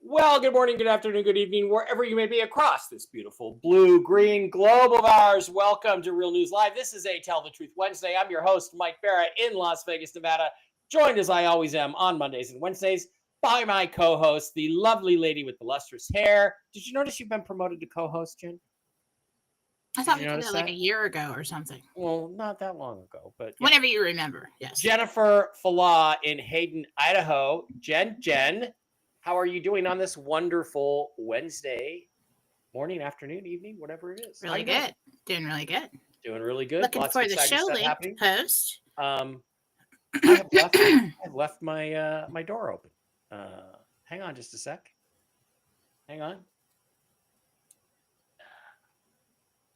Well, good morning, good afternoon, good evening, wherever you may be across this beautiful blue-green globe of ours. Welcome to Real News Live. This is a Tell the Truth Wednesday. I'm your host, Mike Barrett, in Las Vegas, Nevada, joined as I always am on Mondays and Wednesdays by my co-host, the lovely lady with the lustrous hair. Did you notice you've been promoted to co-host, Jen? I thought we did that like a year ago or something. Well, not that long ago, but yeah. Whenever you remember, yes. Jennifer Fallaw in Hayden, Idaho. Jen, how are you doing on this wonderful Wednesday morning, afternoon, evening, whatever it is? Really good. Doing really good. Doing really good. Looking Lots for of the exciting show stuff link happening. post. I've left my my door open. Hang on just a sec. Hang on.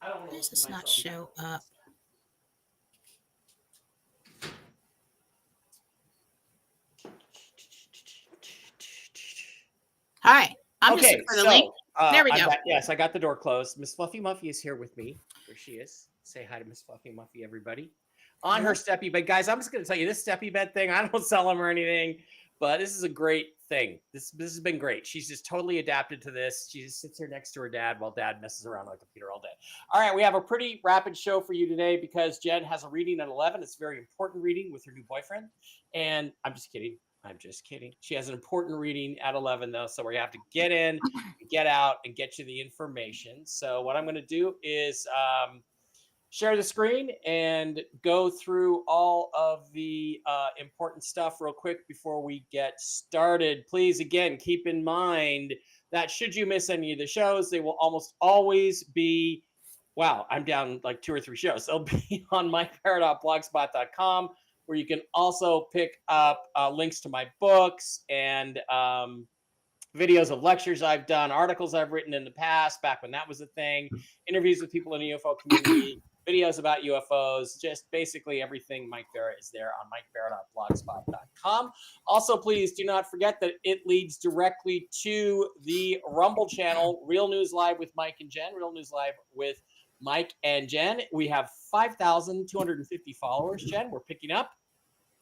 I don't know. Why does this not show up? All right. I'm just looking for the link. There we go. Yes, I got the door closed. Miss Fluffy Muffy is here with me. There she is. Say hi to Miss Fluffy Muffy, everybody. On her steppy bed. Guys, I'm just going to tell you, this steppy bed thing, I don't sell them or anything, but this is a great thing. This has been great. She's just totally adapted to this. She just sits here next to her dad while dad messes around on the computer all day. All right, we have a pretty rapid show for you today because Jen has a reading at 11. It's a very important reading with her new boyfriend. And I'm just kidding. She has an important reading at 11, though, so we have to get in, get out, and get you the information. So what I'm going to do is share the screen and go through all of the important stuff real quick before we get started. Please, again, keep in mind that should you miss any of the shows, they will almost always be, wow, I'm down like 2 or 3 shows. They'll be on mikebarrett.blogspot.com, where you can also pick up links to my books and videos of lectures I've done, articles I've written in the past, back when that was a thing, interviews with people in the UFO community, videos about UFOs, just basically everything Mike Barrett is there on mikebarrett.blogspot.com. Also, please do not forget that it leads directly to the Rumble channel, Real News Live with Mike and Jen, Real News Live with Mike and Jen. We have 5,250 followers, Jen. We're picking up.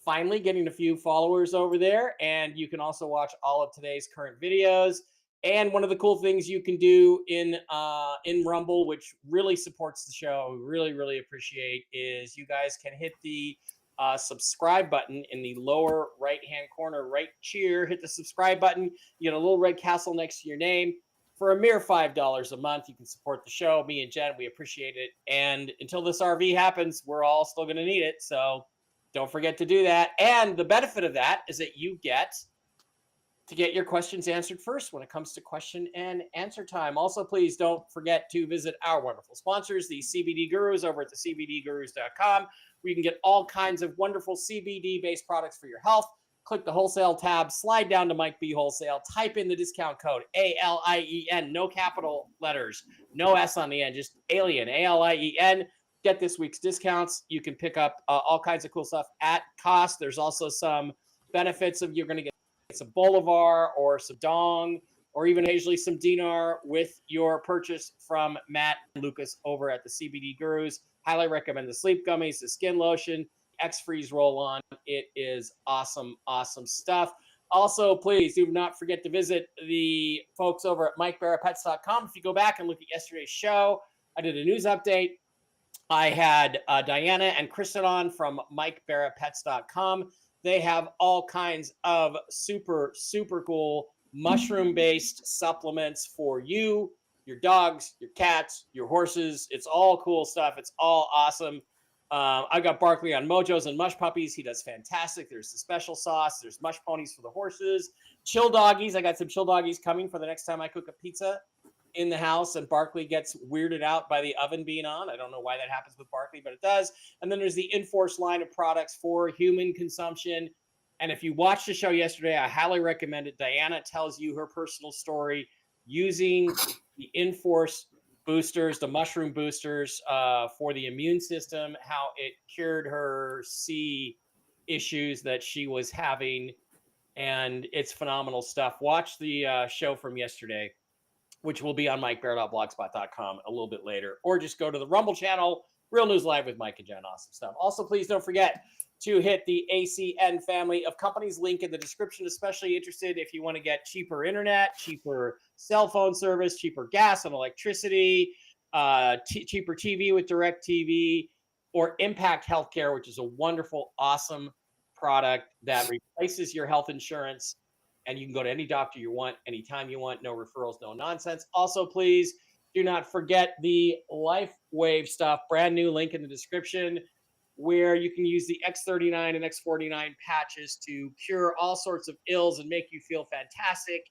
Finally getting a few followers over there. And you can also watch all of today's current videos. And one of the cool things you can do in Rumble, which really supports the show, we really, really appreciate, is you guys can hit the subscribe button in the lower right-hand corner, right cheer. Hit the subscribe button. You get a little red castle next to your name. For a mere $5 a month, you can support the show. Me and Jen, we appreciate it. And until this RV happens, we're all still going to need it. So don't forget to do that. And the benefit of that is that you get to get your questions answered first when it comes to question and answer time. Also, please don't forget to visit our wonderful sponsors, the CBD Gurus, over at the CBDGurus.com, where you can get all kinds of wonderful CBD-based products for your health. Click the wholesale tab, slide down to Mike B Wholesale, type in the discount code ALIEN, no capital letters, no S on the end, just alien, ALIEN. Get this week's discounts. You can pick up all kinds of cool stuff at cost. There's also some benefits of you're going to get some Bolivar or some Dong or even occasionally some Dinar with your purchase from Matt and Lucas over at the CBD Gurus. Highly recommend the sleep gummies, the skin lotion, X-Freeze roll-on. It is awesome, awesome stuff. Also, please do not forget to visit the folks over at MikeBarrettPets.com. If you go back and look at yesterday's show, I did a news update. I had Diana and Kristen on from MikeBarrettPets.com. They have all kinds of super, super cool mushroom-based supplements for you, your dogs, your cats, your horses. It's all cool stuff. It's all awesome. I got Barkley on Mojos and Mush Puppies. He does fantastic. There's the special sauce. There's Mush Ponies for the horses. Chill Doggies. I got some Chill Doggies coming for the next time I cook a pizza in the house and Barkley gets weirded out by the oven being on. I don't know why that happens with Barkley, but it does. And then there's the Enforce line of products for human consumption. And if you watched the show yesterday, I highly recommend it. Diana tells you her personal story using the Enforce boosters, the mushroom boosters for the immune system, how it cured her C issues that she was having. And it's phenomenal stuff. Watch the show from yesterday, which will be on mikebarrett.blogspot.com a little bit later, or just go to the Rumble channel, Real News Live with Mike and Jen. Awesome stuff. Also, please don't forget to hit the ACN family of companies. Link in the description, especially interested if you want to get cheaper internet, cheaper cell phone service, cheaper gas and electricity, cheaper TV with DirecTV, or Impact Healthcare, which is a wonderful, awesome product that replaces your health insurance. And you can go to any doctor you want, anytime you want, no referrals, no nonsense. Also, please do not forget the Lifewave stuff, brand new, link in the description, where you can use the X39 and X49 patches to cure all sorts of ills and make you feel fantastic.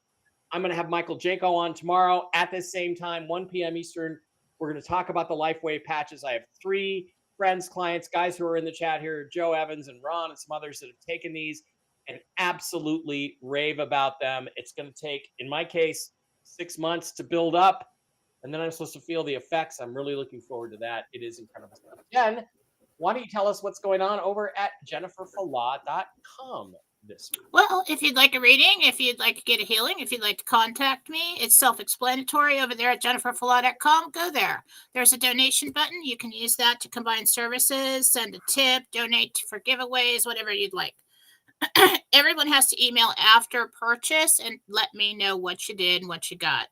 I'm going to have Michael Janko on tomorrow at the same time, 1 p.m. Eastern. We're going to talk about the Lifewave patches. I have 3 friends, clients, guys who are in the chat here, Joe Evans and Ron and some others that have taken these and absolutely rave about them. It's going to take, in my case, 6 months to build up, and then I'm supposed to feel the effects. I'm really looking forward to that. It is incredible stuff. Jen, why don't you tell us what's going on over at jenniferfallah.com this week? Well, if you'd like a reading, if you'd like to get a healing, if you'd like to contact me, it's self-explanatory over there at jenniferfallah.com. Go there. There's a donation button. You can use that to combine services, send a tip, donate for giveaways, whatever you'd like. Everyone has to email after purchase and let me know what you did and what you got.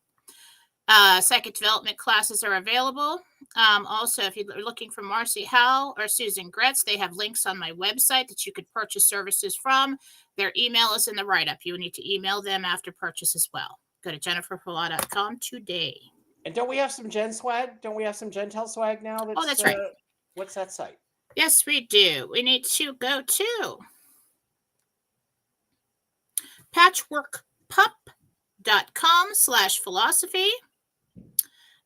Psychic development classes are available. Also, if you're looking for Marcy Howell or Susan Gretz, they have links on my website that you could purchase services from. Their email is in the write-up. You need to email them after purchase as well. Go to jenniferfallah.com today. And don't we have some Jen swag? Don't we have some Gentel swag now? That's right. What's that site? Yes, we do. We need to go to patchworkpup.com/philosophy.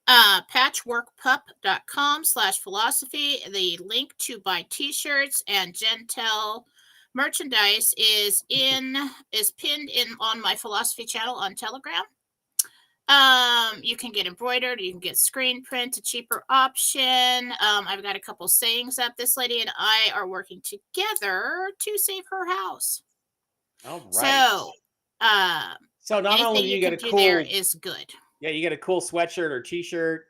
Patchworkpup.com/philosophy. The link to buy t-shirts and Gentel merchandise is pinned in on my philosophy channel on Telegram. You can get embroidered, you can get screen print, a cheaper option. I've got a couple sayings up. This lady and I are working together to save her house. All right. So not only you get a cool, there is good. Yeah, you get a cool sweatshirt or t-shirt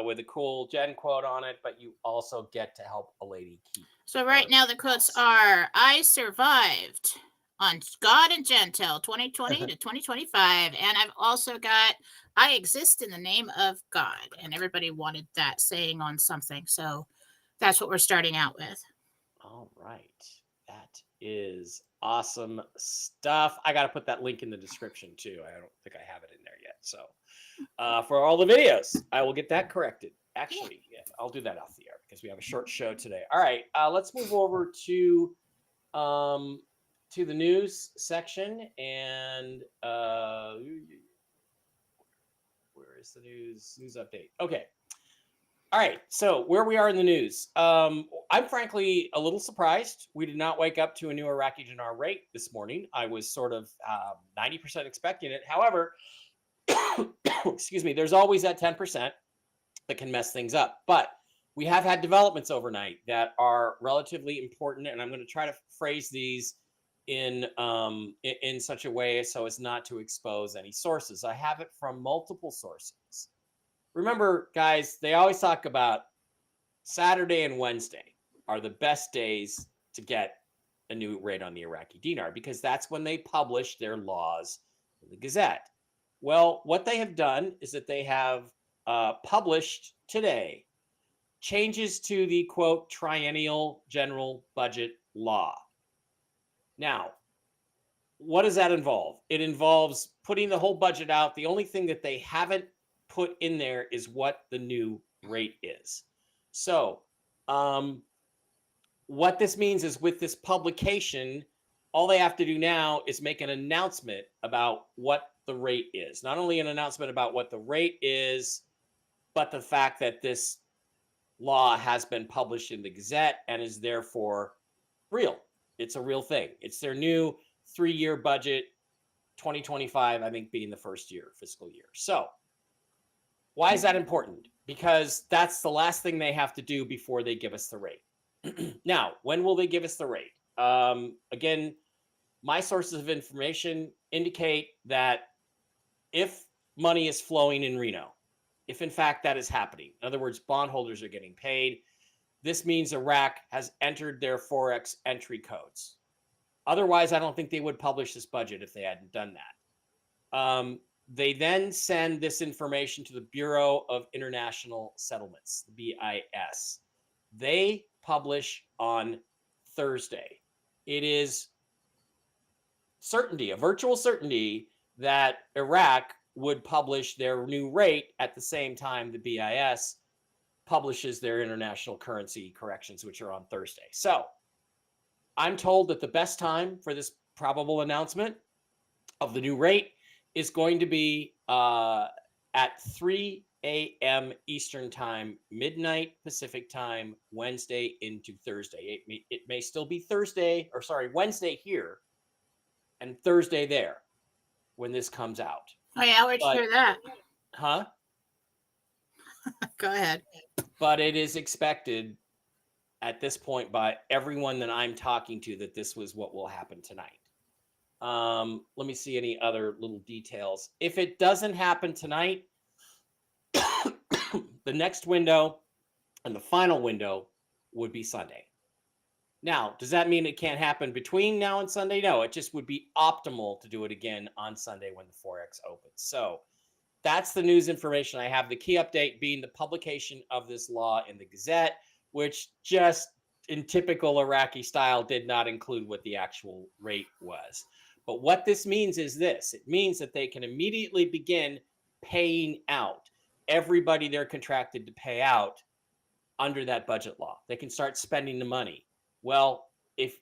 with a cool Jen quote on it, but you also get to help a lady keep. So right now the quotes are: I survived on God and Gentel 2020 to 2025. And I've also got, I exist in the name of God. And everybody wanted that saying on something. So that's what we're starting out with. All right. That is awesome stuff. I got to put that link in the description too. I don't think I have it in there yet. So for all the videos, I will get that corrected. Actually, yeah, I'll do that off the air because we have a short show today. All right. Let's move over to the news section. And where is the news update? Okay. All right. So where we are in the news, I'm frankly a little surprised. We did not wake up to a new Iraqi dinar rate this morning. I was sort of 90% expecting it. However, excuse me, there's always that 10% that can mess things up. But we have had developments overnight that are relatively important, and I'm going to try to phrase these in such a way so as not to expose any sources. I have it from multiple sources. Remember, guys, they always talk about Saturday and Wednesday are the best days to get a new rate on the Iraqi dinar because that's when they publish their laws in the Gazette. Well, what they have done is that they have published today changes to the, quote, triennial general budget law. Now, what does that involve? It involves putting the whole budget out. The only thing that they haven't put in there is what the new rate is. So what this means is with this publication, all they have to do now is make an announcement about what the rate is. Not only an announcement about what the rate is, but the fact that this law has been published in the Gazette and is therefore real. It's a real thing. It's their new 3-year budget, 2025, I think, being the first year, fiscal year. So why is that important? Because that's the last thing they have to do before they give us the rate. Now, when will they give us the rate? Again, my sources of information indicate that if money is flowing in Reno, if in fact that is happening, in other words, bondholders are getting paid, this means Iraq has entered their Forex entry codes. Otherwise, I don't think they would publish this budget if they hadn't done that. They then send this information to the Bureau of International Settlements, the BIS. They publish on Thursday. It is certainty, a virtual certainty, that Iraq would publish their new rate at the same time the BIS publishes their international currency corrections, which are on Thursday. So I'm told that the best time for this probable announcement of the new rate is going to be at 3 a.m. Eastern time, midnight Pacific time, Wednesday into Thursday. It may still be Wednesday here and Thursday there when this comes out. Oh yeah, where'd you hear that? Huh? Go ahead. But it is expected at this point by everyone that I'm talking to that this was what will happen tonight. Let me see any other little details. If it doesn't happen tonight, the next window and the final window would be Sunday. Now, does that mean it can't happen between now and Sunday? No, it just would be optimal to do it again on Sunday when the Forex opens. So that's the news information I have. The key update being the publication of this law in the Gazette, which just in typical Iraqi style did not include what the actual rate was. But what this means is this. It means that they can immediately begin paying out everybody they're contracted to pay out under that budget law. They can start spending the money. Well, if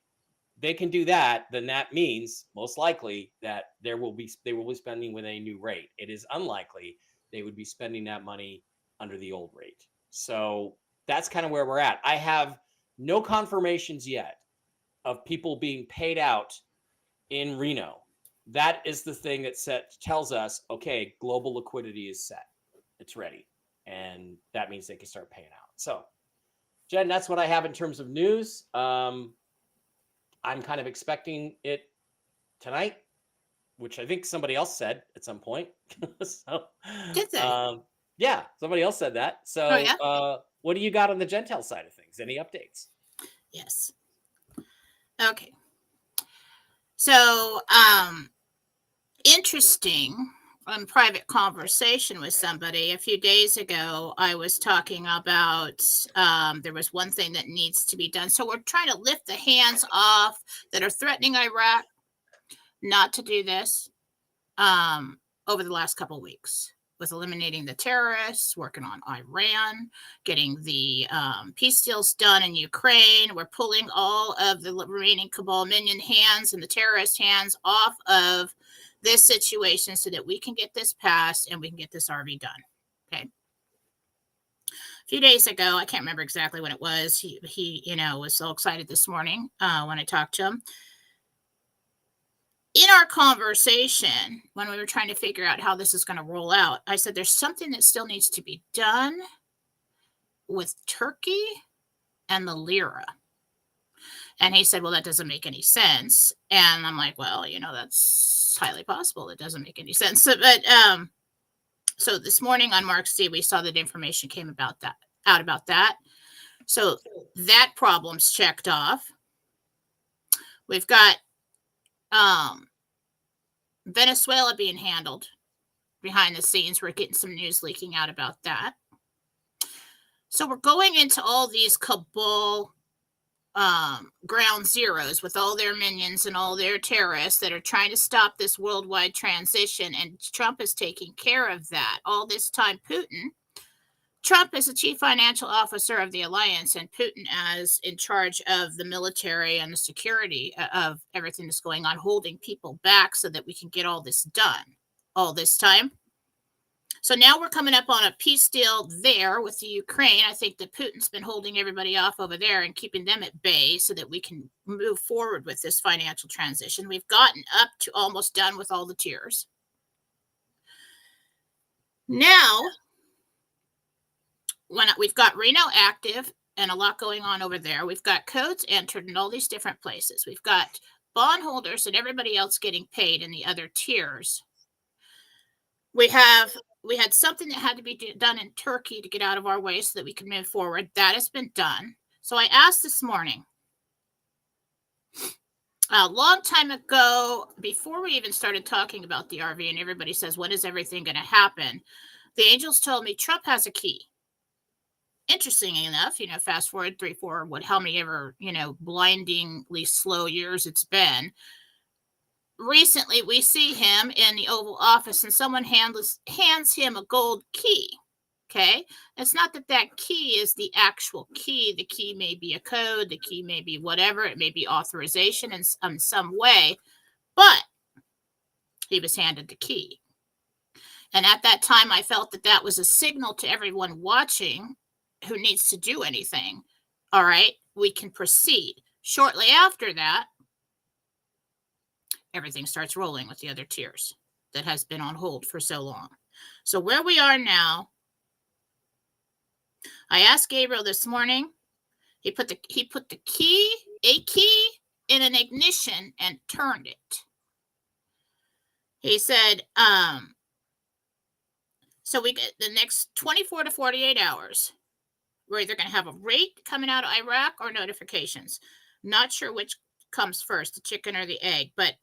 they can do that, then that means most likely that they will be spending with a new rate. It is unlikely they would be spending that money under the old rate. So that's kind of where we're at. I have no confirmations yet of people being paid out in Reno. That is the thing that tells us, okay, global liquidity is set. It's ready. And that means they can start paying out. So, Jen, that's what I have in terms of news. I'm kind of expecting it tonight, which I think somebody else said at some point. So, Did they? Yeah, somebody else said that. So, Oh, yeah? What do you got on the Gentel side of things? Any updates? Yes. Okay. So, interesting. On private conversation with somebody a few days ago, I was talking about there was one thing that needs to be done. So we're trying to lift the hands off that are threatening Iraq not to do this over the last couple of weeks, with eliminating the terrorists, working on Iran, getting the peace deals done in Ukraine. We're pulling all of the remaining cabal minion hands and the terrorist hands off of this situation so that we can get this passed and we can get this RV done. Okay. A few days ago, I can't remember exactly when it was. He was so excited this morning when I talked to him. In our conversation, when we were trying to figure out how this is going to roll out, I said there's something that still needs to be done with Turkey and the lira. And he said, well, that doesn't make any sense. And I'm like, well, that's highly possible. It doesn't make any sense. But so this morning on Mark's D, we saw that information came about that. So that problem's checked off. We've got Venezuela being handled behind the scenes. We're getting some news leaking out about that. So we're going into all these cabal ground zeros with all their minions and all their terrorists that are trying to stop this worldwide transition. And Trump is taking care of that. All this time, Trump is the chief financial officer of the alliance, and Putin as in charge of the military and the security of everything that's going on, holding people back so that we can get all this done all this time. So now we're coming up on a peace deal there with the Ukraine. I think that Putin's been holding everybody off over there and keeping them at bay so that we can move forward with this financial transition. We've gotten up to almost done with all the tiers. Now, when we've got Reno active and a lot going on over there, we've got codes entered in all these different places. We've got bondholders and everybody else getting paid in the other tiers. We had something that had to be done in Turkey to get out of our way so that we can move forward. That has been done. So I asked this morning, a long time ago, before we even started talking about the RV, and everybody says, when is everything going to happen? The angels told me Trump has a key. Interestingly enough, fast forward 3, 4, how many ever, blindingly slow years it's been. Recently, we see him in the Oval Office and someone hands him a gold key. Okay. It's not that key is the actual key. The key may be a code. The key may be whatever. It may be authorization in some way, but he was handed the key. And at that time, I felt that was a signal to everyone watching who needs to do anything. All right, we can proceed. Shortly after that, everything starts rolling with the other tiers that has been on hold for so long. So where we are now, I asked Gabriel this morning. He put the key in an ignition and turned it. He said, so we get the next 24 to 48 hours. We're either going to have a rate coming out of Iraq or notifications. Not sure which comes first, the chicken or the egg, but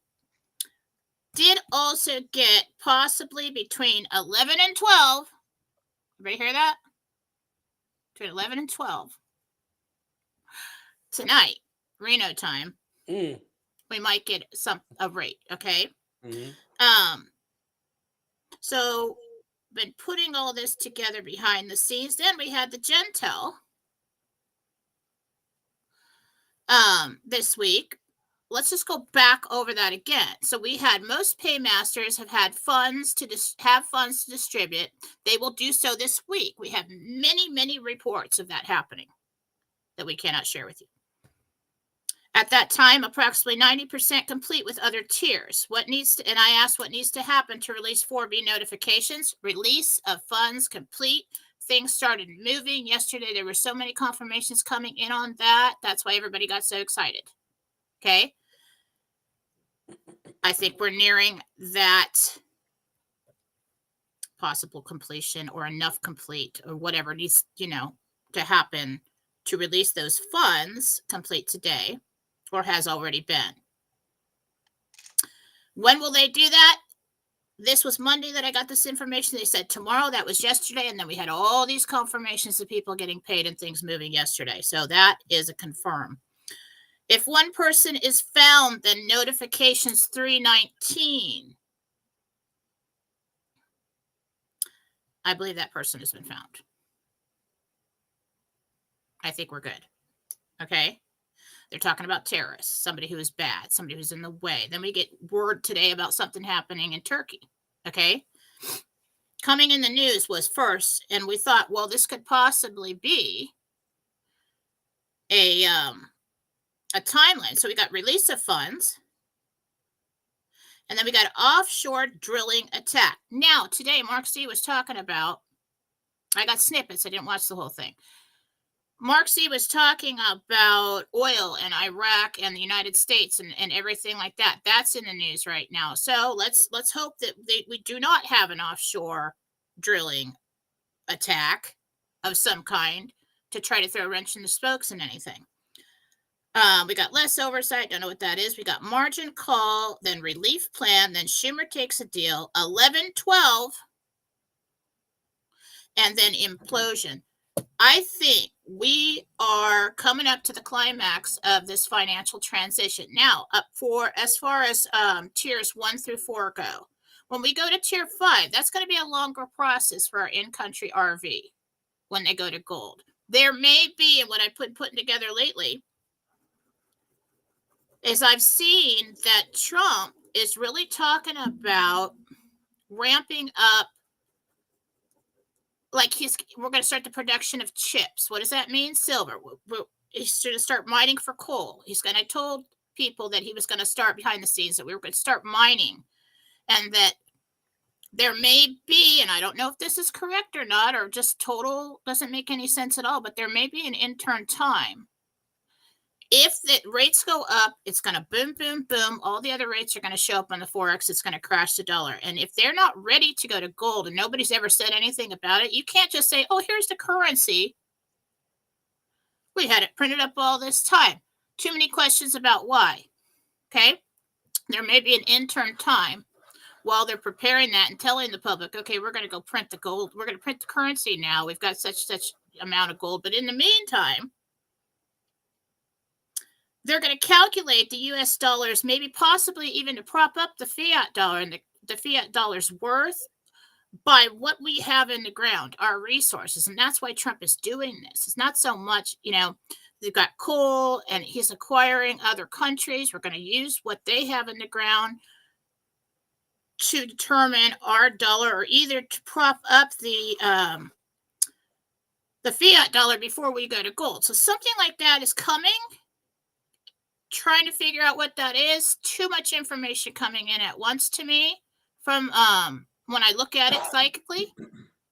did also get possibly between 11 and 12. Everybody hear that? Between 11 and 12. Tonight, Reno time, we might get a rate, okay? So been putting all this together behind the scenes. Then we had the Gentel this week. Let's just go back over that again. So we had most paymasters have had funds to distribute. They will do so this week. We have many reports of that happening that we cannot share with you. At that time, approximately 90% complete with other tiers. And I asked what needs to happen to release 4B notifications. Release of funds complete. Things started moving. Yesterday, there were so many confirmations coming in on that. That's why everybody got so excited. Okay. I think we're nearing that possible completion or enough complete or whatever needs, to happen to release those funds complete today. Or has already been. When will they do that? This was Monday that I got this information. They said tomorrow. That was yesterday. And then we had all these confirmations of people getting paid and things moving yesterday. So that is a confirm. If one person is found, then notifications 319. I believe that person has been found. I think we're good. Okay. They're talking about terrorists, somebody who is bad, somebody who's in the way. Then we get word today about something happening in Turkey. Okay. Coming in the news was first, and we thought, well, this could possibly be a timeline. So we got release of funds, and then we got offshore drilling attack. Now, today, Mark C was talking about, I got snippets. I didn't watch the whole thing. Mark C was talking about oil and Iraq and the United States and everything like that. That's in the news right now. So let's hope that we do not have an offshore drilling attack of some kind to try to throw a wrench in the spokes and anything. We got less oversight. Don't know what that is. We got margin call, then relief plan, then Schumer takes a deal, 11-12, and then implosion. I think we are coming up to the climax of this financial transition. Now, as far as tiers 1 through 4 go, when we go to tier 5, that's going to be a longer process for our in-country RV when they go to gold. There may be, and what I've been putting together lately, is I've seen that Trump is really talking about ramping up. Like we're going to start the production of chips. What does that mean? Silver. He's going to start mining for coal. I told people that he was going to start behind the scenes, that we were going to start mining, and that there may be, and I don't know if this is correct or not, or just total doesn't make any sense at all, but there may be an intern time. If the rates go up, it's going to boom, boom, boom. All the other rates are going to show up on the Forex. It's going to crash the dollar. And if they're not ready to go to gold and nobody's ever said anything about it, you can't just say, oh, here's the currency. We had it printed up all this time. Too many questions about why. Okay. There may be an interim time while they're preparing that and telling the public, okay, we're going to go print the gold. We're going to print the currency now. We've got such amount of gold. But in the meantime, they're going to calculate the US dollars, maybe possibly even to prop up the fiat dollar and the fiat dollar's worth by what we have in the ground, our resources. And that's why Trump is doing this. It's not so much, they've got coal and he's acquiring other countries. We're going to use what they have in the ground to determine our dollar, or either to prop up the fiat dollar before we go to gold. So something like that is coming. Trying to figure out what that is. Too much information coming in at once to me from when I look at it psychically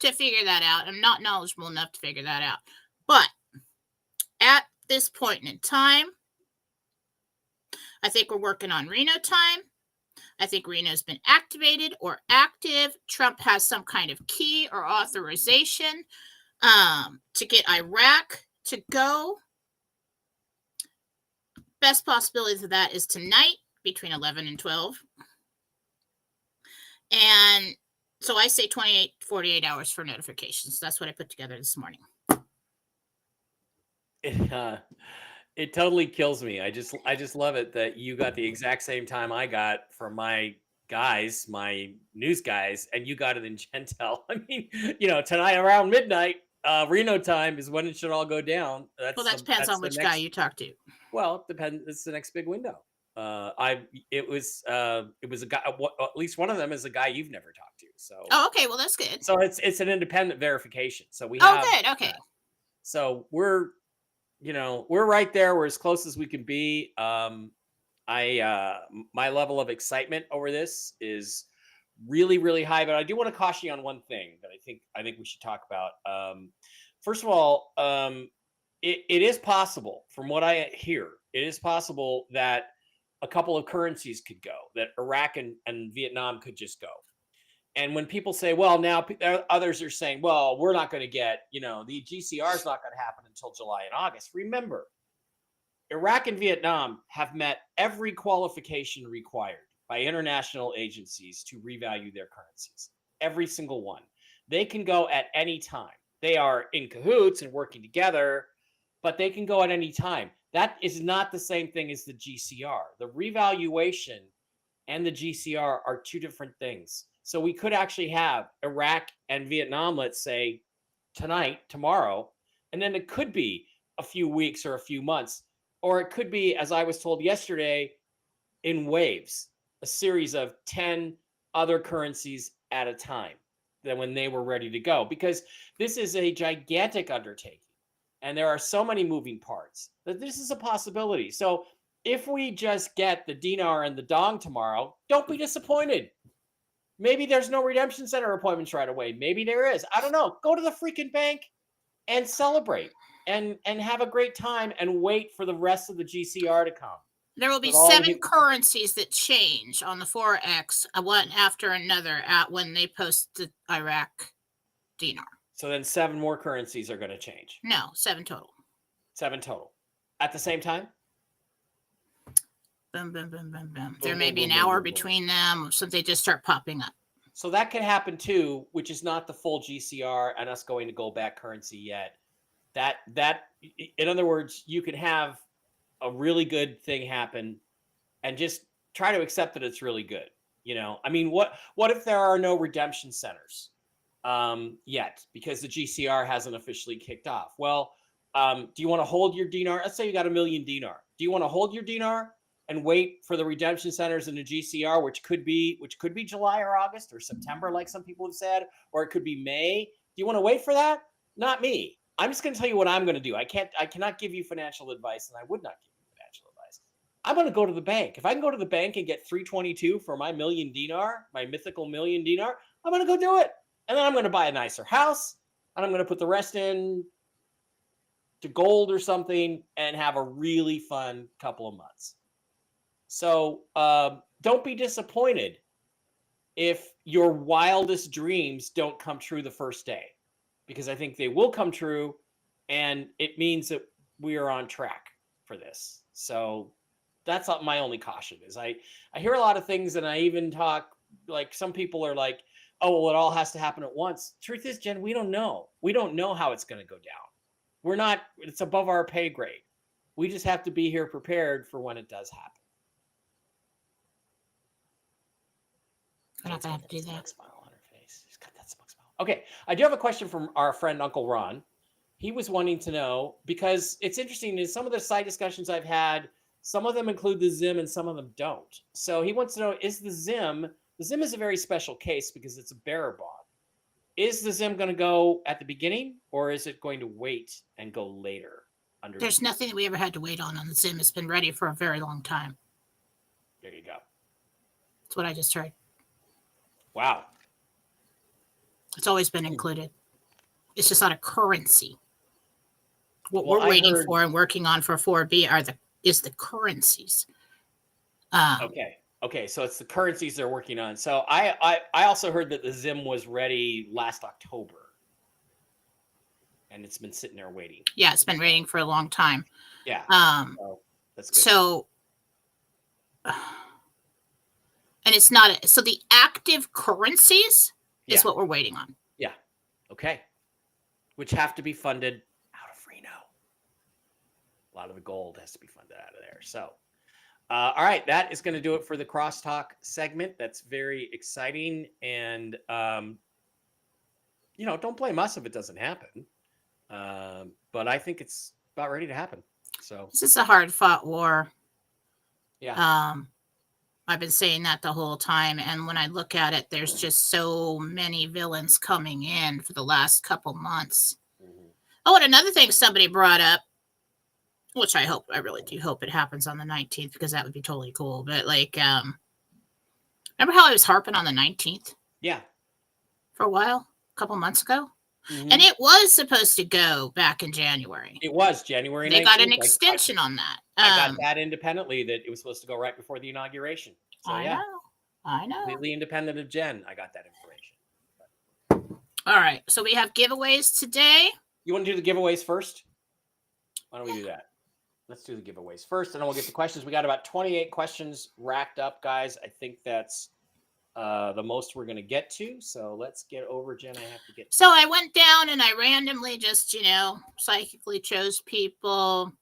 to figure that out. I'm not knowledgeable enough to figure that out. But at this point in time, I think we're working on Reno time. I think Reno's been activated or active. Trump has some kind of key or authorization to get Iraq to go. Best possibilities of that is tonight between 11 and 12. And so I say 48 hours for notifications. That's what I put together this morning. It totally kills me. I just love it that you got the exact same time I got from my guys, my news guys, and you got it in Gentel. I mean, tonight around midnight, Reno time is when it should all go down. That depends on which guy you talk to. Well, it depends. It's the next big window. It was a guy. At least one of them is a guy you've never talked to. So. Oh, okay. Well, that's good. So it's an independent verification. So we. Oh, good. Okay. So we're right there. We're as close as we can be. My level of excitement over this is really, really high. But I do want to caution you on one thing that I think we should talk about. First of all, it is possible, from what I hear, it is possible that a couple of currencies could go, that Iraq and Vietnam could just go. And when people say, well, now others are saying, well, we're not going to get, the GCR is not going to happen until July and August. Remember, Iraq and Vietnam have met every qualification required by international agencies to revalue their currencies. Every single one. They can go at any time. They are in cahoots and working together, but they can go at any time. That is not the same thing as the GCR. The revaluation and the GCR are two different things. So we could actually have Iraq and Vietnam, let's say, tonight, tomorrow, and then it could be a few weeks or a few months, or it could be, as I was told yesterday, in waves, a series of 10 other currencies at a time than when they were ready to go, because this is a gigantic undertaking. And there are so many moving parts that this is a possibility. So if we just get the dinar and the dong tomorrow, don't be disappointed. Maybe there's no redemption center appointments right away. Maybe there is. I don't know. Go to the freaking bank and celebrate and have a great time and wait for the rest of the GCR to come. There will be 7 currencies that change on the Forex, one after another, when they post the Iraq dinar. So then 7 more currencies are going to change. No, 7 total. 7 total. At the same time? Boom, boom, boom, boom, boom. There may be an hour between them, so they just start popping up. So that could happen too, which is not the full GCR and us going to gold-backed currency yet. That, in other words, you could have a really good thing happen and just try to accept that it's really good. I mean, what if there are no redemption centers yet because the GCR hasn't officially kicked off? Well, do you want to hold your dinar? Let's say you got $1 million dinar. Do you want to hold your dinar and wait for the redemption centers in the GCR, which could be July or August or September, like some people have said, or it could be May? Do you want to wait for that? Not me. I'm just going to tell you what I'm going to do. I cannot give you financial advice, and I would not give you financial advice. I'm going to go to the bank. If I can go to the bank and get 322 for my million dinar, my mythical million dinar, I'm going to go do it. And then I'm going to buy a nicer house, and I'm going to put the rest in to gold or something and have a really fun couple of months. So don't be disappointed if your wildest dreams don't come true the first day, because I think they will come true. And it means that we are on track for this. So that's not my only caution is I hear a lot of things, and I even talk, like, some people are like, oh, well, it all has to happen at once. Truth is, Jen, we don't know. We don't know how it's going to go down. It's above our pay grade. We just have to be here prepared for when it does happen. We're not going to have to do that. Smile on her face. She's got that smug smile. Okay, I do have a question from our friend Uncle Ron. He was wanting to know, because it's interesting, in some of the side discussions I've had, some of them include the Zim and some of them don't. So he wants to know, is the Zim is a very special case because it's a bearer bond. Is the Zim going to go at the beginning, or is it going to wait and go later? There's nothing that we ever had to wait on the Zim. It's been ready for a very long time. There you go. That's what I just heard. Wow. It's always been included. It's just not a currency. What we're waiting for and working on for 4B is the currencies. Okay. So it's the currencies they're working on. So I also heard that the Zim was ready last October, and it's been sitting there waiting. Yeah, it's been waiting for a long time. Yeah. So that's good. So, and it's not so the active currencies is what we're waiting on. Yeah. Okay. Which have to be funded out of Reno. A lot of the gold has to be funded out of there. So, all right, that is going to do it for the crosstalk segment. That's very exciting, and don't blame us if it doesn't happen. But I think it's about ready to happen. So this is a hard-fought war. Yeah. I've been saying that the whole time, and when I look at it, there's just so many villains coming in for the last couple months. Mm-hmm. Oh, and another thing somebody brought up, which I really do hope it happens on the 19th, because that would be totally cool. But remember how I was harping on the 19th? Yeah. For a while, a couple months ago. Mm-hmm. And it was supposed to go back in January. It was January 19th. They got an extension on that. I got that independently, that it was supposed to go right before the inauguration. So, I know. Completely independent of Jen, I got that information. All right. So we have giveaways today. You want to do the giveaways first? Why don't we do that? Let's do the giveaways first, and then we'll get to questions. We got about 28 questions racked up, guys. I think that's the most we're going to get to. So let's get over, Jen. I have to get. So I went down and I randomly just, psychically chose people.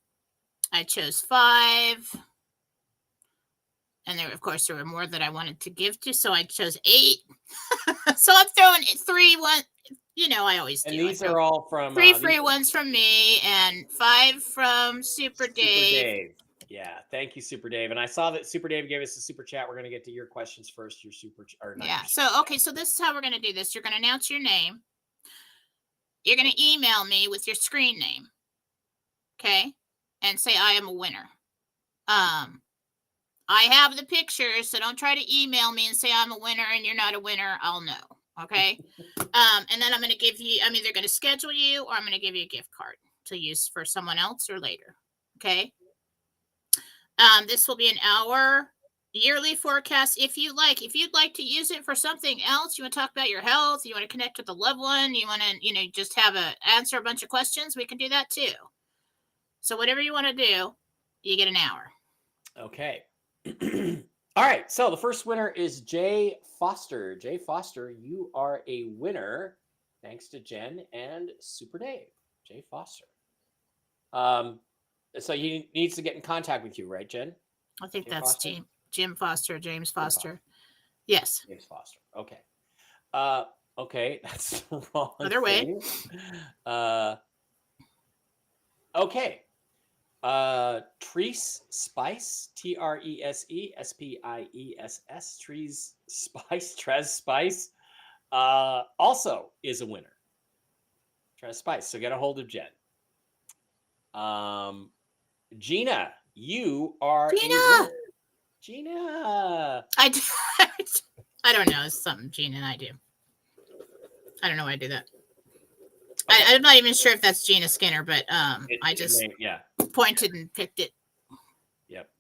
I chose 5. And of course, there were more that I wanted to give to. So I chose 8. So I'm throwing 3, 1. I always do. And these are all from 3 free ones from me and 5 from Super Dave. Yeah, thank you, Super Dave. And I saw that Super Dave gave us a super chat. We're going to get to your questions first. Your super yeah. So so this is how we're going to do this. You're going to announce your name. You're going to email me with your screen name, okay, and say I am a winner. I have the pictures, so don't try to email me and say I'm a winner and you're not a winner. I'll know. Okay. And then I'm going to give you, I'm either going to schedule you or I'm going to give you a gift card to use for someone else or later. Okay. This will be an hour yearly forecast. If you'd like to use it for something else, you want to talk about your health, you want to connect with a loved one, you want to, just have answer a bunch of questions, we can do that too. So whatever you want to do, you get an hour. Okay. All right, so the first winner is Jay Foster. Jay Foster, you are a winner, thanks to Jen and Super Dave. Jay Foster. So he needs to get in contact with you, right, Jen? I think that's Jim Foster, James Foster. Yes. James Foster. Okay. Okay, that's the wrong other way. Okay. Trees Spice, TRESE SPIESS, Trez Spice, also is a winner. Trez Spice. So get a hold of Jen. Gina, you are a winner. Gina. I don't know. It's something Gina and I do. I don't know why I do that. Okay. I'm not even sure if that's Gina Skinner, but I just pointed and picked it. Yep.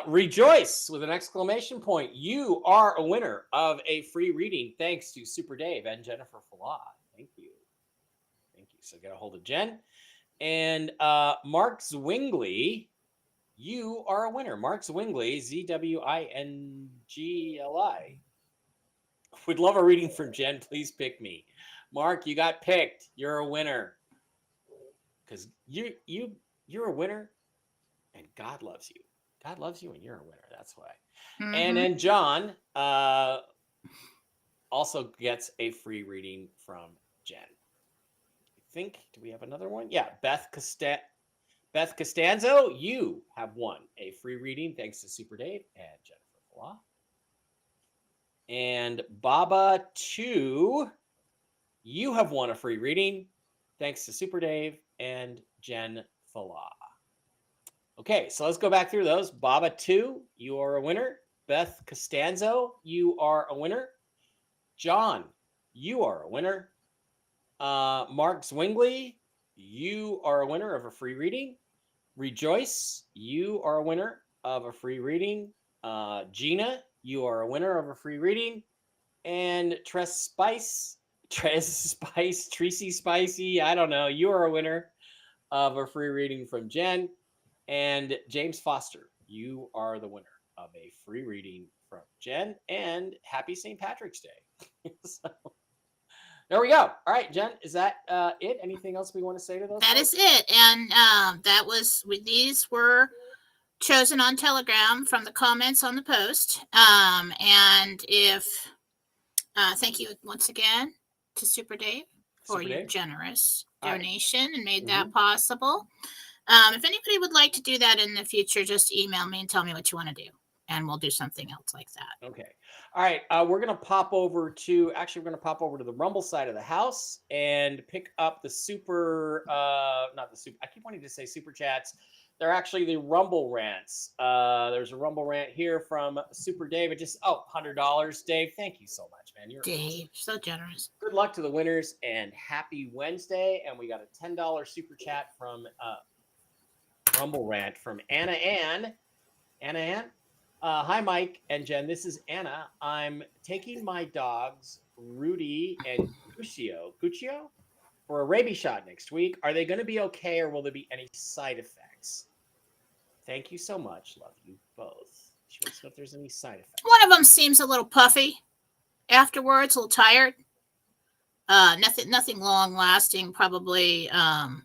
Rejoice with an exclamation point. You are a winner of a free reading thanks to Super Dave and Jennifer Fallawsophy. Thank you. So get a hold of Jen. And Mark Zwingli, you are a winner. Mark Zwingli, Zwingli. Would love a reading from Jen. Please pick me. Mark, you got picked. You're a winner. Because you're a winner, and God loves you. God loves you, and you're a winner. That's why. Mhm. And then John also gets a free reading from Jen. I think, do we have another one? Yeah, Beth Costanzo, you have won a free reading thanks to Super Dave and Jennifer Flaw. And Baba 2, you have won a free reading thanks to Super Dave and Jen Flaw. Okay, so let's go back through those. Baba 2, you are a winner. Beth Costanzo, you are a winner. John, you are a winner. Mark Zwingli, you are a winner of a free reading. Rejoice, you are a winner of a free reading. Gina, you are a winner of a free reading. And Tracy Spicy, I don't know, you are a winner of a free reading from Jen. And James Foster, you are the winner of a free reading from Jen. And happy St. Patrick's Day. So, there we go. All right, Jen, is that it? Anything else we want to say to those? That folks? is it. And these were chosen on Telegram from the comments on the post. And if thank you once again to Super Dave for your generous donation and made that possible. If anybody would like to do that in the future, just email me and tell me what you want to do, and we'll do something else like that. Okay. All right. We're going to pop over to the Rumble side of the house and pick up the not the super. I keep wanting to say super chats. They're actually the Rumble rants. There's a Rumble rant here from Super Dave. $100. Dave, thank you so much, man. You're Dave, so generous. Good luck to the winners and happy Wednesday. And we got a $10 super chat from Rumble rant from Anna Ann. Anna Ann? Hi, Mike and Jen. This is Anna. I'm taking my dogs, Rudy and Guccio, for a rabies shot next week. Are they going to be okay, or will there be any side effects? Thank you so much. Love you both. She wants to know if there's any side effects. One of them seems a little puffy afterwards, a little tired. Nothing long lasting. Probably fine.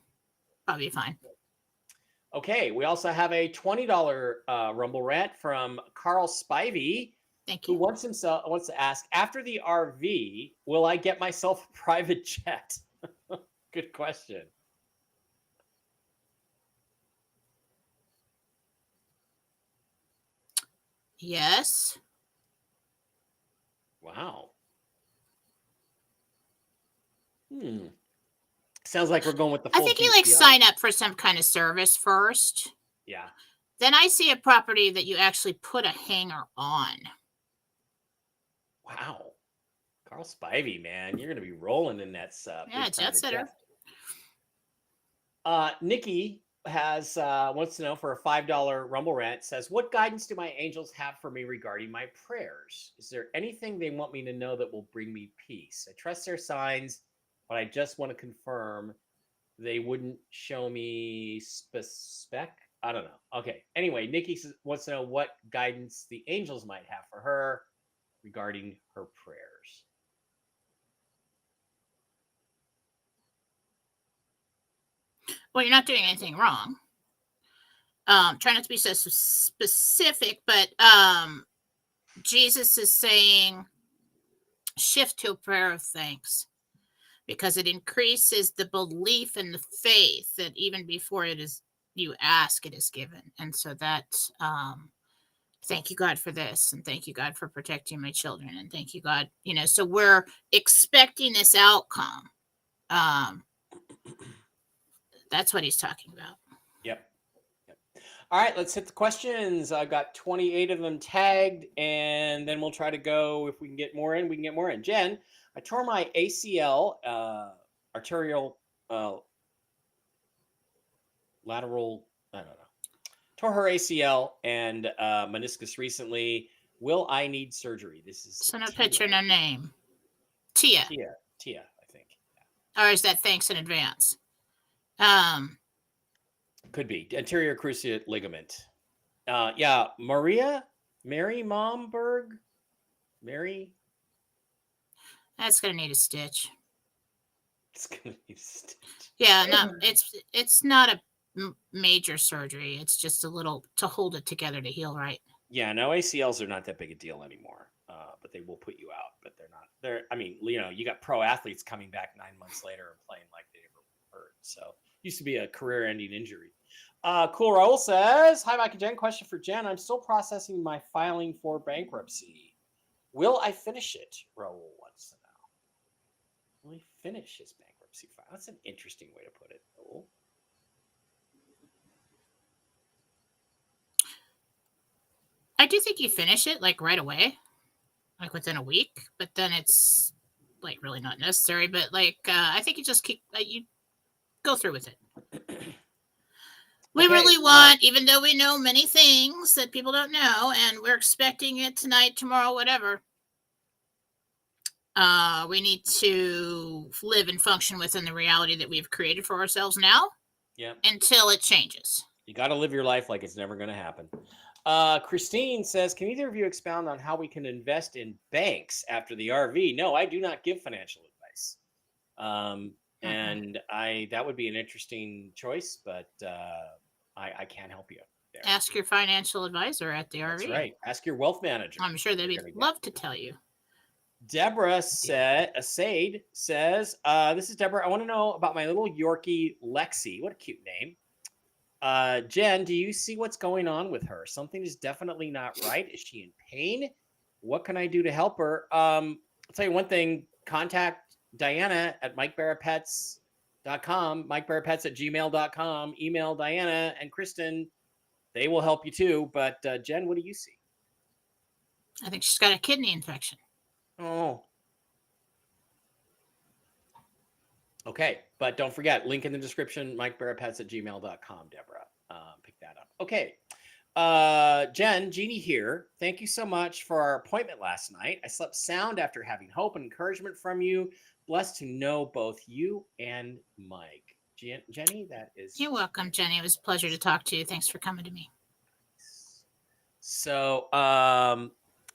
Okay, we also have a $20 Rumble rant from Carl Spivey. Thank you. Who wants to ask, after the RV, will I get myself a private jet? Good question. Yes. Wow. Sounds like we're going with the full I think you sign up for some kind of service first. Yeah. Then I see a property that you actually put a hanger on. Wow. Carl Spivey, man. You're going to be rolling in that stuff. Yeah, jet setter. Nikki wants to know for a $5 Rumble rant, says, what guidance do my angels have for me regarding my prayers? Is there anything they want me to know that will bring me peace? I trust their signs, but I just want to confirm they wouldn't show me spec. I don't know. Okay. Anyway, Nikki wants to know what guidance the angels might have for her regarding her prayers. Well, you're not doing anything wrong. Try not to be so specific, but Jesus is saying shift to a prayer of thanks, because it increases the belief and the faith that even before you ask, it is given. And so that's thank you, God, for this, and thank you, God, for protecting my children, and thank you, God. So we're expecting this outcome. That's what he's talking about. Yep. All right, let's hit the questions. I've got 28 of them tagged, and then we'll try to go. If we can get more in, we can get more in. Jen, I tore my ACL, arterial lateral, I don't know. Tore her ACL and meniscus recently. Will I need surgery? This is so no picture, no name. Tia, I think. or is that thanks in advance? Could be anterior cruciate ligament. Mary Momberg, Mary. That's gonna need a stitch. It's gonna need a stitch. Yeah, no, it's not a major surgery. It's just a little to hold it together to heal right. Yeah, no, ACLs are not that big a deal anymore, but they will put you out. But they're not. I mean, you got pro athletes coming back 9 months later and playing like they never hurt. So used to be a career-ending injury. Cool Raul says, "Hi, Mike and Jen. Question for Jen. I'm still processing my filing for bankruptcy. Will I finish it?" Raul wants to know. Will he finish his bankruptcy file? That's an interesting way to put it, Raul. I do think you finish it like right away, like within a week, but then it's like really not necessary. But like, I think you just keep, you go through with it. We really want, even though we know many things that people don't know, and we're expecting it tonight, tomorrow, whatever, we need to live and function within the reality that we've created for ourselves now. Yeah. Until it changes. You got to live your life like it's never going to happen. Christine says, "Can either of you expound on how we can invest in banks after the RV?" No, I do not give financial advice. And that would be an interesting choice, but I can't help you there. Ask your financial advisor at the RV. That's right. Ask your wealth manager. I'm sure they'd love to tell you. Deborah Sade says, "This is Deborah. I want to know about my little Yorkie, Lexi. What a cute name. Jen, do you see what's going on with her? Something is definitely not right. Is she in pain? What can I do to help her?" I'll tell you one thing. Contact Diana at MikeBarrettPets.com, MikeBarrettPets@gmail.com. Email Diana and Kristen. They will help you too. But Jen, what do you see? I think she's got a kidney infection. Oh. Okay, but don't forget, link in the description, MikeBarrettPets@gmail.com, Deborah. Pick that up. Okay. Jen, Jeannie here. Thank you so much for our appointment last night. I slept sound after having hope and encouragement from you. Blessed to know both you and Mike. Jenny, that is... You're welcome, Jenny. It was a pleasure to talk to you. Thanks for coming to me. So,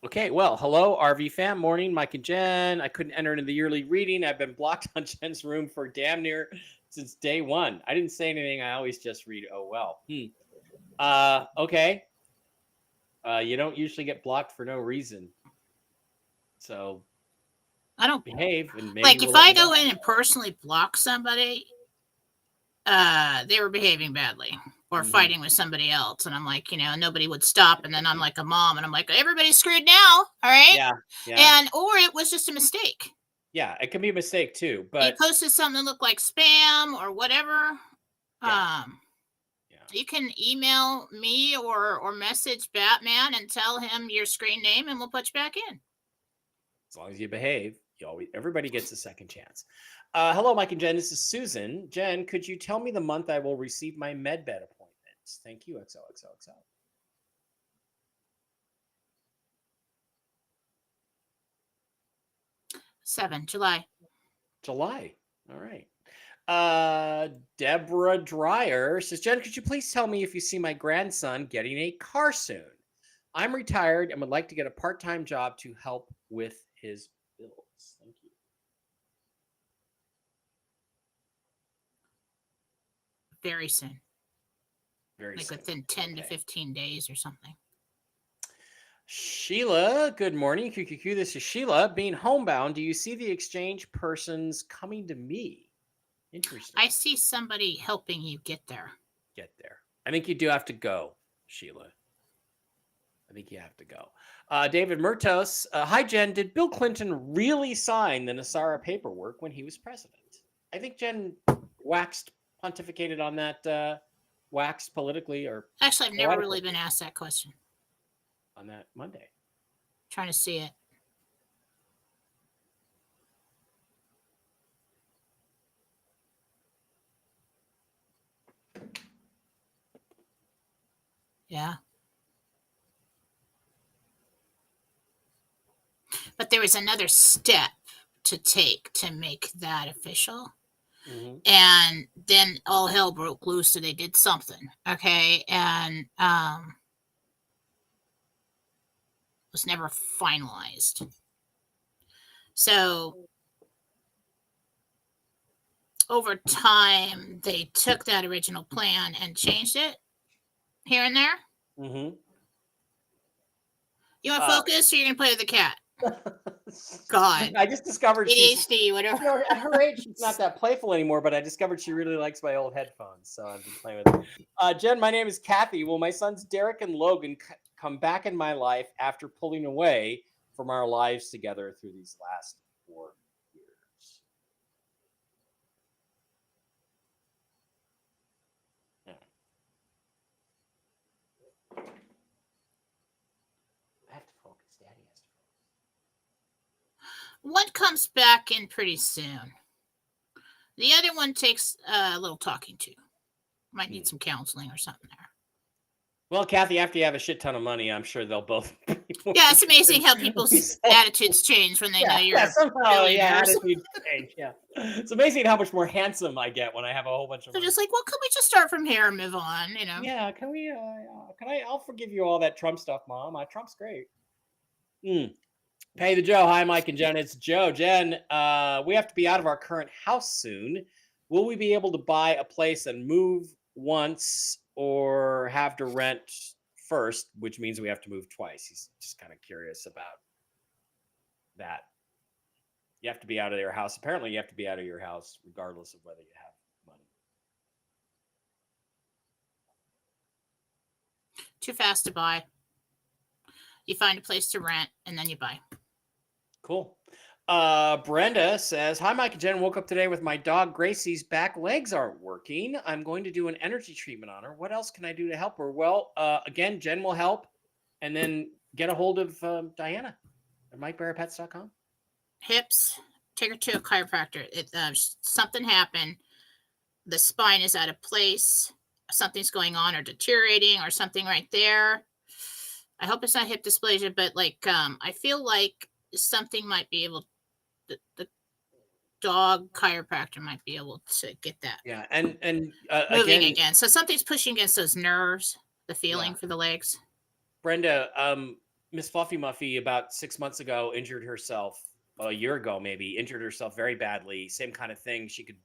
okay, well, hello, RV fam. Morning, Mike and Jen. I couldn't enter into the yearly reading. I've been blocked on Jen's room for damn near since day one. I didn't say anything. I always just read, oh, well. Okay. You don't usually get blocked for no reason. So I don't behave. And maybe like if I go in and personally block somebody, they were behaving badly or fighting with somebody else. And I'm like, nobody would stop. And then I'm like a mom and I'm like, everybody's screwed now. All right. Yeah. Or it was just a mistake. Yeah. It can be a mistake too, but you posted something that looked like spam or whatever. Yeah. You can email me or message Batman and tell him your screen name and we'll put you back in. As long as you behave, everybody gets a second chance. Hello, Mike and Jen. This is Susan. Jen, could you tell me the month I will receive my MedBed appointments? Thank you, XOXOXO. July. July. All right. Deborah Dreyer says, Jen, could you please tell me if you see my grandson getting a car soon? I'm retired and would like to get a part-time job to help with his bills. Thank you. Very soon. Very soon. Within 10 to 15 days or something. Sheila, good morning. QQQ, this is Sheila. Being homebound, do you see the exchange persons coming to me? Interesting. I see somebody helping you get there. I think you do have to go, Sheila. I think you have to go. David Murtos, hi, Jen. Did Bill Clinton really sign the Nassara paperwork when he was president? I think Jen pontificated on that, waxed politically or... Actually, I've never really been asked that question. On that Monday. Trying to see it. Yeah. But there was another step to take to make that official. And then all hell broke loose, so they did something. Okay. And was never finalized. So over time, they took that original plan and changed it here and there. Mm-hmm. You want to focus, or you're gonna play with the cat? God, I just discovered ADHD, whatever. at her age, she's not that playful anymore. But I discovered she really likes my old headphones, so I've been playing with it. Jen, my name is Kathy. Will my sons Derek and Logan come back in my life after pulling away from our lives together through these last 4 years? Yeah. I have to focus. Daddy has to focus. One comes back in pretty soon. The other one takes a little talking to. Might need some counseling or something there. Well, Kathy, after you have a shit ton of money, I'm sure they'll both. Yeah, it's amazing how people's attitudes change when they know you're somehow, attitudes change. Yeah, it's amazing how much more handsome I get when I have a whole bunch of. They're money. just like, well, can we just start from here and move on? You know? Yeah, can we? I'll forgive you all that Trump stuff, Mom. Trump's great. Pay the Joe. Hi, Mike and Jen. It's Joe. Jen, we have to be out of our current house soon. Will we be able to buy a place and move once, or have to rent first, which means we have to move twice? He's just kind of curious about that. You have to be out of your house. Apparently, you have to be out of your house regardless of whether you have money. Too fast to buy. You find a place to rent, and then you buy. Cool. Brenda says, hi, Mike and Jen. Woke up today with my dog Gracie's back legs aren't working. I'm going to do an energy treatment on her. What else can I do to help her? Well, again, Jen will help. And then get a hold of Diana at MikeBarrettPets.com. Hips, take her to a chiropractor. Something happened. The spine is out of place. Something's going on or deteriorating or something right there. I hope it's not hip dysplasia, but I feel like something might be able. The dog chiropractor might be able to get that. Yeah, and moving again. So something's pushing against those nerves, the feeling for the legs. Brenda, Miss Fluffy Muffy about 6 months ago injured herself, a year ago maybe, injured herself very badly. Same kind of thing. She could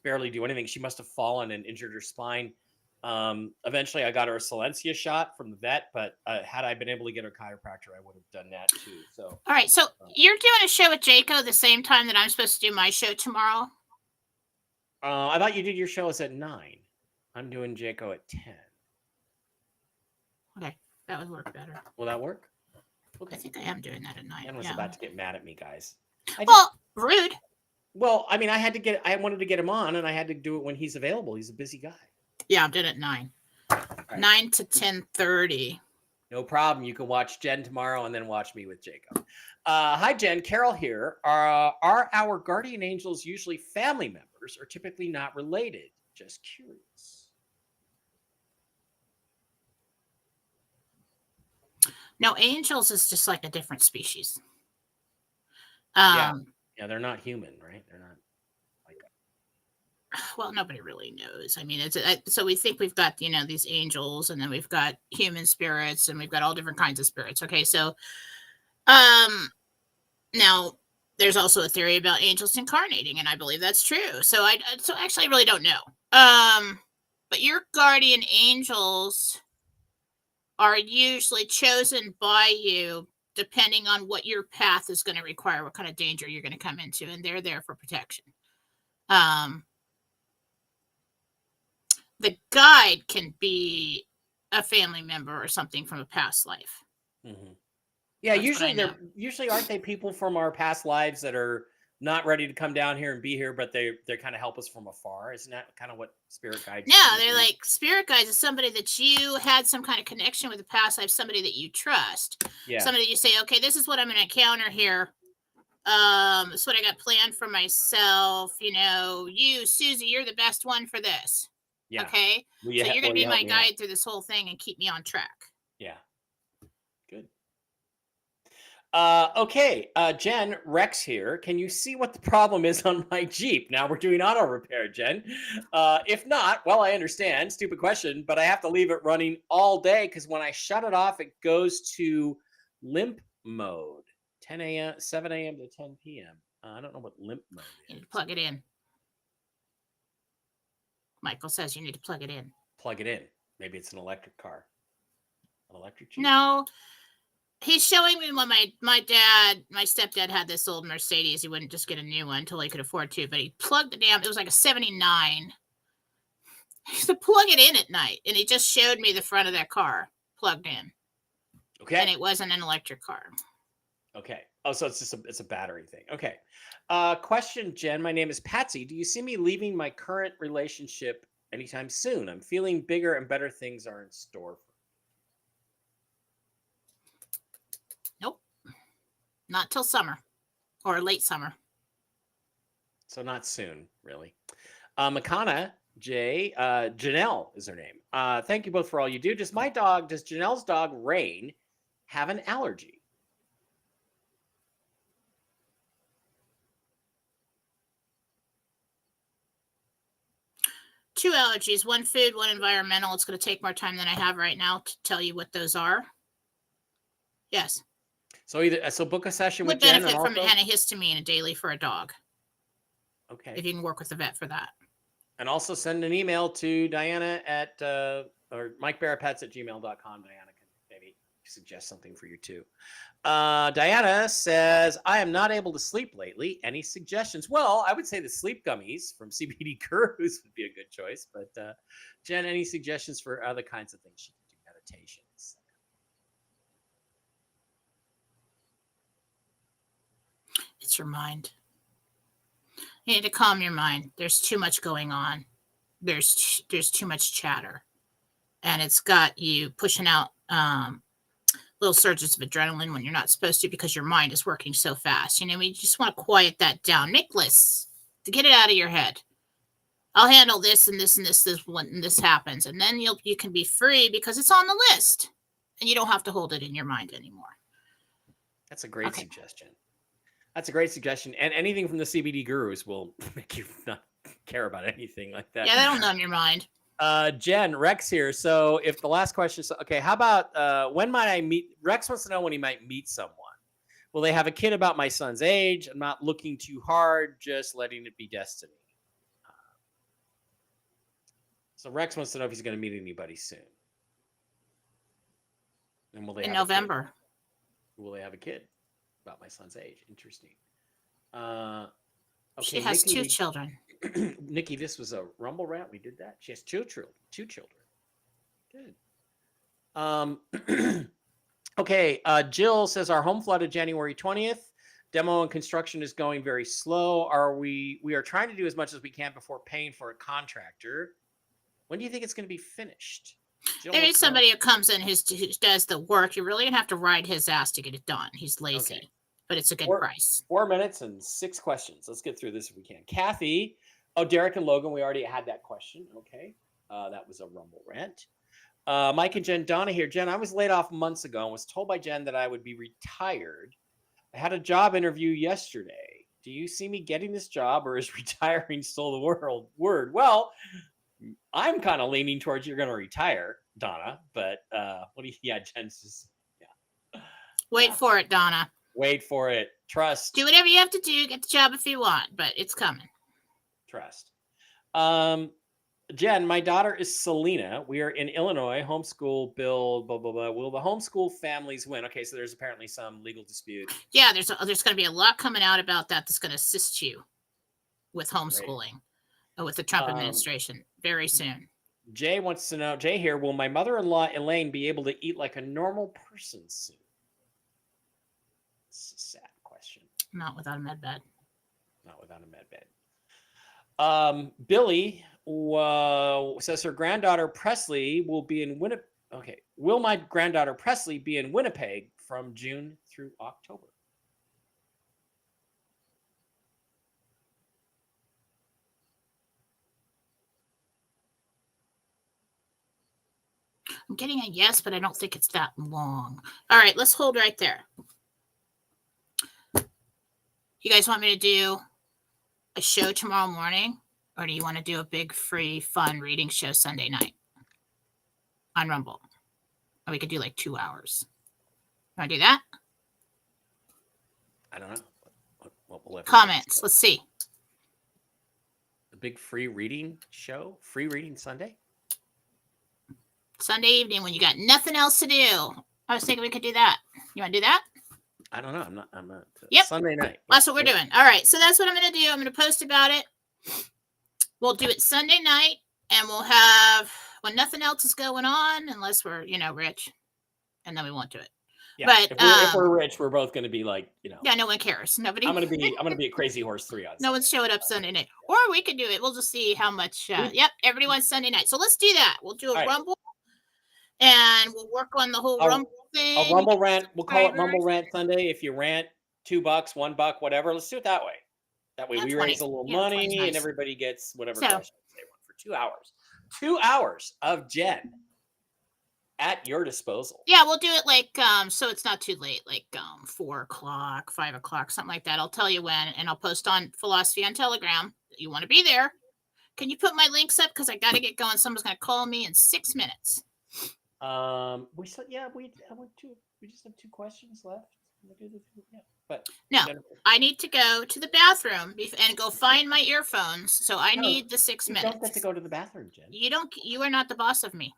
barely do anything. She must have fallen and injured her spine. Eventually I got her a Silencia shot from the vet, but had I been able to get her chiropractor, I would have done that too. So, all right. So you're doing a show with Jaco the same time that I'm supposed to do my show tomorrow? I thought you did your show at 9. I'm doing Jaco at 10. Okay. That would work better. Will that work? Okay. I think I am doing that at 9. Jen was about to get mad at me, guys. Rude. Well, I mean, I wanted to get him on, and I had to do it when he's available. He's a busy guy. Yeah, I'm doing it at 9. Right. 9 to 10:30. No problem. You can watch Jen tomorrow and then watch me with Jacob. Hi, Jen. Carol here. Are our guardian angels usually family members or typically not related? Just curious. No, angels is just like a different species. Yeah, they're not human, right? They're not. Well, nobody really knows. I mean, so we think we've got, these angels, and then we've got human spirits, and we've got all different kinds of spirits. Okay. So, now there's also a theory about angels incarnating, and I believe that's true. So actually I really don't know. But your guardian angels are usually chosen by you depending on what your path is going to require, what kind of danger you're going to come into, and they're there for protection. The guide can be a family member or something from a past life. Mm-hmm. Yeah, usually aren't they people from our past lives that are not ready to come down here and be here, but they kind of help us from afar? Isn't that kind of what spirit guides? No, they're like spirit guides is somebody that you had some kind of connection with the past life, somebody that you trust. Yeah. Somebody you say, okay, this is what I'm going to encounter here. This is what I got planned for myself. You, Susie, you're the best one for this. Yeah. Okay. So you're going to be my guide through this whole thing and keep me on track. Yeah. Good. Okay, Jen, Rex here. Can you see what the problem is on my Jeep? Now we're doing auto repair, Jen. If not, well, I understand. Stupid question, but I have to leave it running all day because when I shut it off, it goes to limp mode. 10 a.m., 7 a.m. to 10 p.m. I don't know what limp mode You is. need to plug it in. Michael says you need to plug it in. Plug it in. Maybe it's an electric car. An electric Jeep? No. He's showing me when my stepdad had this old Mercedes. He wouldn't just get a new one until he could afford to, but he plugged it down. It was like a 79. He used to plug it in at night, and he just showed me the front of that car plugged in. Okay. And it wasn't an electric car. Okay. Oh, so it's a battery thing. Okay. Question, Jen. My name is Patsy. Do you see me leaving my current relationship anytime soon? I'm feeling bigger and better things are in store. Nope. Not till summer or late summer. So not soon, really. Makana J. Janelle is her name. Thank you both for all you do. Does Janelle's dog Rain have an allergy? Two allergies, one food, one environmental. It's going to take more time than I have right now to tell you what those are. Yes. So book a session Would with Jen. benefit from antihistamine a daily for a dog. Okay. If you can work with the vet for that. And also send an email to Diana at or MikeBarrettPets@gmail.com. Diana can maybe suggest something for you too. Diana says, I am not able to sleep lately. Any suggestions? Well, I would say the sleep gummies from CBD Gurus would be a good choice. But Jen, any suggestions for other kinds of things she can do? Meditations. It's your mind. You need to calm your mind. There's too much going on. There's too much chatter. And it's got you pushing out little surges of adrenaline when you're not supposed to because your mind is working so fast. You just want to quiet that down. Make lists to get it out of your head. I'll handle this and this and this when this happens. And then you can be free because it's on the list. And you don't have to hold it in your mind anymore. That's a great suggestion. That's a great suggestion. And anything from the CBD Gurus will make you not care about anything like that. Yeah, that'll numb your mind. Jen, Rex here. So if the last question is, okay, how about when might I meet? Rex wants to know when he might meet someone. Will they have a kid about my son's age? I'm not looking too hard, just letting it be destiny. So Rex wants to know if he's going to meet anybody soon. And will they in November? Will they have a kid about my son's age? Interesting. Okay, she has Nikki, 2 children. Nikki, this was a Rumble rant. We did that. She has 2 children. Good. Okay. Jill says our home flooded January 20th. Demo and construction is going very slow. We are trying to do as much as we can before paying for a contractor. When do you think it's going to be finished? Jill, there is somebody who comes in who does the work. You're really going to have to ride his ass to get it done. He's lazy. Okay. But it's a good price. 4 minutes and 6 questions. Let's get through this if we can. Kathy. Oh, Derek and Logan. We already had that question. Okay. That was a Rumble rant. Mike and Jen. Donna here. Jen, I was laid off months ago and was told by Jen that I would be retired. I had a job interview yesterday. Do you see me getting this job or is retiring still the word? Well, I'm kind of leaning towards you're going to retire, Donna. But what do you? Yeah, Jen's just Wait for it, Donna. Wait for it. Trust. Do whatever you have to do. Get the job if you want, but it's coming. Trust. Jen, my daughter is Selena. We are in Illinois. Homeschool bill, blah, blah, blah. Will the homeschool families win? Okay, so there's apparently some legal dispute. Yeah, there's going to be a lot coming out about that that's going to assist you with homeschooling with the Trump administration very soon. Jay wants to know, Jay here, will my mother-in-law Elaine be able to eat like a normal person soon? It's a sad question. Not without a med bed. Not without a med bed. Billy says her granddaughter Presley will be in Winnipeg. Okay. Will my granddaughter Presley be in Winnipeg from June through October? I'm getting a yes, but I don't think it's that long. All right, let's hold right there. You guys want me to do a show tomorrow morning, or do you want to do a big, free, fun reading show Sunday night on Rumble? Or we could do like 2 hours. Want to do that? I don't know. What will Comments. Let's see. The big free reading show? Free reading Sunday? Sunday evening when you got nothing else to do. I was thinking we could do that. You want to do that? I don't know. I'm not. Yep. Sunday night. That's what we're doing. All right. So that's what I'm going to do. I'm going to post about it. We'll do it Sunday night, and we'll have when nothing else is going on, unless we're, rich, and then we won't do it. Yeah, but if we're rich, we're both going to be like, Yeah, no one cares. Nobody. I'm gonna be a Crazy Horse 3 on. No one's showing up Sunday night, or we could do it. We'll just see how much. Yep, everybody wants Sunday night, so let's do that. We'll do a Rumble, and we'll work on the whole Rumble thing. A Rumble rant. We'll call it Rumble Rant Sunday. If you rant $2, $1, whatever, let's do it that way. That way we raise a little money, nice. And everybody gets whatever questions they want for 2 hours. 2 hours of Jen at your disposal. Yeah, we'll do it like so it's not too late, like 4 o'clock, 5 o'clock, something like that. I'll tell you when, and I'll post on Fallawsophy on Telegram that you want to be there. Can you put my links up? Because I got to get going. Someone's going to call me in 6 minutes. We just have 2 questions left. But no, I need to go to the bathroom and go find my earphones. So I need the 6 minutes. You don't get to go to the bathroom, Jen. You are not the boss of me.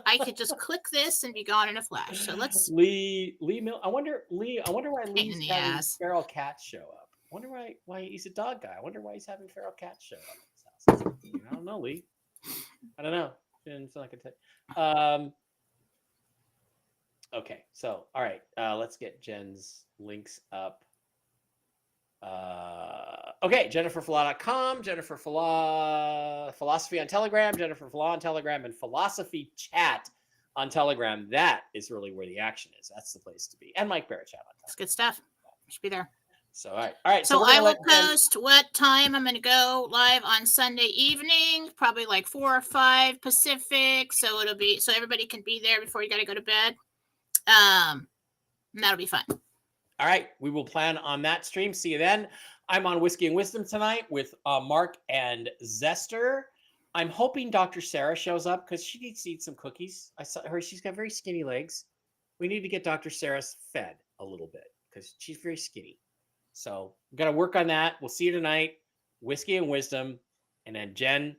I could just click this and be gone in a flash. So let's Lee I wonder why Lee's having feral cats show up. I wonder why he's a dog guy. I wonder why he's having feral cats show up at his house. I don't know, Lee. I don't know. Didn't feel like it. Okay, so all right, let's get Jen's links up. Okay, JenniferFallaw.com, Jennifer Fallaw, Fallawsophy on Telegram, Jennifer Fallaw on Telegram, and Fallawsophy Chat on Telegram. That is really where the action is. That's the place to be. And Mike Barrett Chat on Telegram. That's good stuff. Should be there. So all right. So I will post what time I'm going to go live on Sunday evening, probably like 4 or 5 Pacific. So so everybody can be there before you got to go to bed. And that'll be fun. All right, we will plan on that stream. See you then. I'm on Whiskey and Wisdom tonight with Mark and Zester. I'm hoping Dr. Sarah shows up because she needs to eat some cookies. I saw her; she's got very skinny legs. We need to get Dr. Sarah fed a little bit because she's very skinny. So we've got to work on that. We'll see you tonight. Whiskey and Wisdom, and then Jen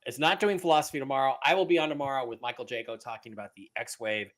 is not doing Fallawsophy tomorrow. I will be on tomorrow with Michael Jaco talking about the X-Wave